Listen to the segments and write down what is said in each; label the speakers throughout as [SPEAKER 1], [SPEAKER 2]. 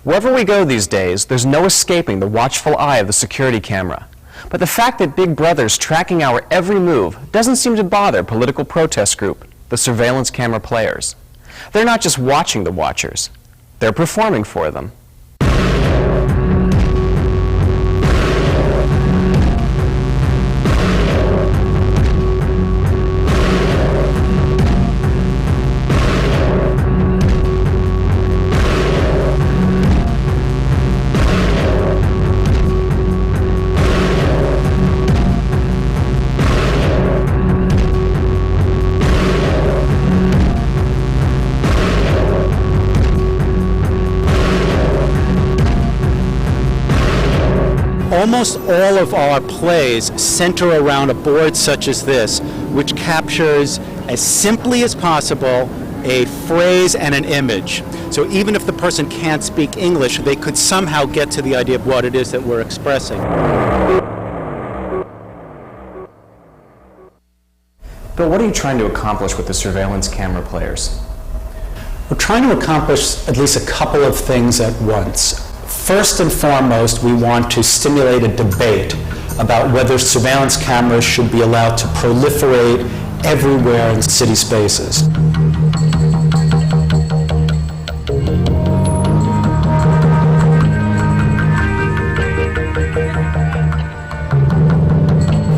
[SPEAKER 1] Wherever we go these days, there's no escaping the watchful eye of the security camera. But the fact that Big Brother's tracking our every move doesn't seem to bother political protest group, the surveillance camera players. They're not just watching the watchers, they're performing for them.
[SPEAKER 2] Almost all of our plays center around a board such as this, which captures as simply as possible a phrase and an image. So even if the person can't speak English, they could somehow get to the idea of what it is that we're expressing.
[SPEAKER 1] Bill, what are you trying to accomplish with the surveillance camera players?
[SPEAKER 3] We're trying to accomplish at least a couple of things at once. First and foremost, we want to stimulate a debate about whether surveillance cameras should be allowed to proliferate everywhere in city spaces.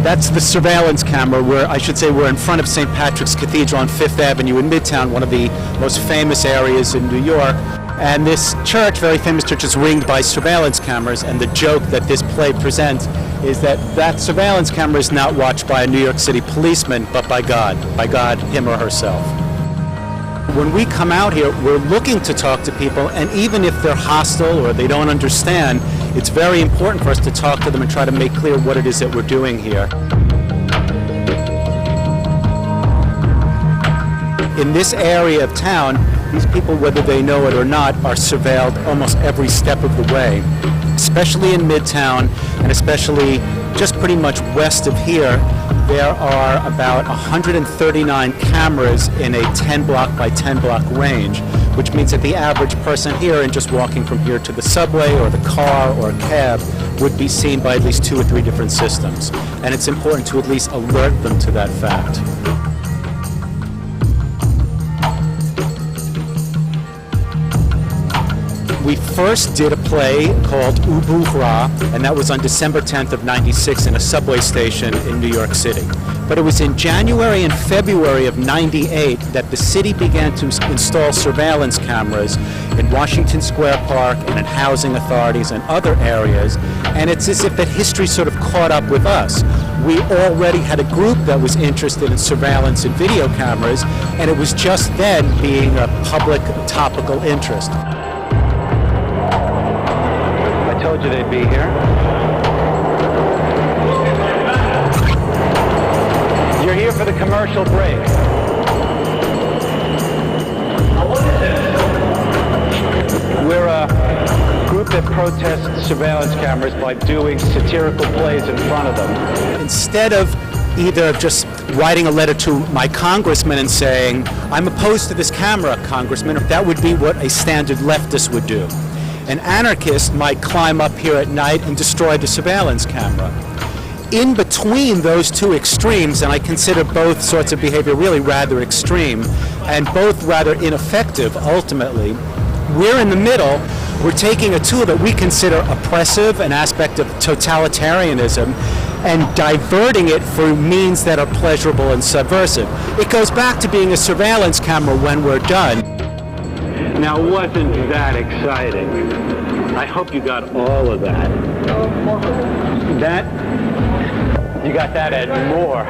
[SPEAKER 2] That's the surveillance camera where, I should say, we're in front of St. Patrick's Cathedral on 5th Avenue in Midtown, one of the most famous areas in New York. And this church, very famous church, is ringed by surveillance cameras, and the joke that this play presents is that that surveillance camera is not watched by a New York City policeman, but by God, him or herself. When we come out here, we're looking to talk to people, and even if they're hostile or they don't understand, it's very important for us to talk to them and try to make clear what it is that we're doing here. In this area of town, these people, whether they know it or not, are surveilled almost every step of the way, especially in Midtown, and especially just pretty much west of here. There are about 139 cameras in a 10 block by 10 block range, which means that the average person here, and just walking from here to the subway or the car or a cab, would be seen by at least 2 or 3 different systems. And it's important to at least alert them to that fact. We first did a play called Ubuhra, and that was on December 10th of '96 in a subway station in New York City. But it was in January and February of '98 that the city began to install surveillance cameras in Washington Square Park and in housing authorities and other areas, and it's as if that history sort of caught up with us. We already had a group that was interested in surveillance and video cameras, and it was just then being a public topical interest. I told you they'd be here. You're here for the commercial break. We're a group that protests surveillance cameras by doing satirical plays in front of them. Instead of either just writing a letter to my congressman and saying, I'm opposed to this camera, congressman, that would be what a standard leftist would do. An anarchist might climb up here at night and destroy the surveillance camera. In between those two extremes, and I consider both sorts of behavior really rather extreme and both rather ineffective ultimately, we're in the middle. We're taking a tool that we consider oppressive, an aspect of totalitarianism, and diverting it for means that are pleasurable and subversive. It goes back to being a surveillance camera when we're done. Now, wasn't that exciting? I hope you got all of that. You got that and more.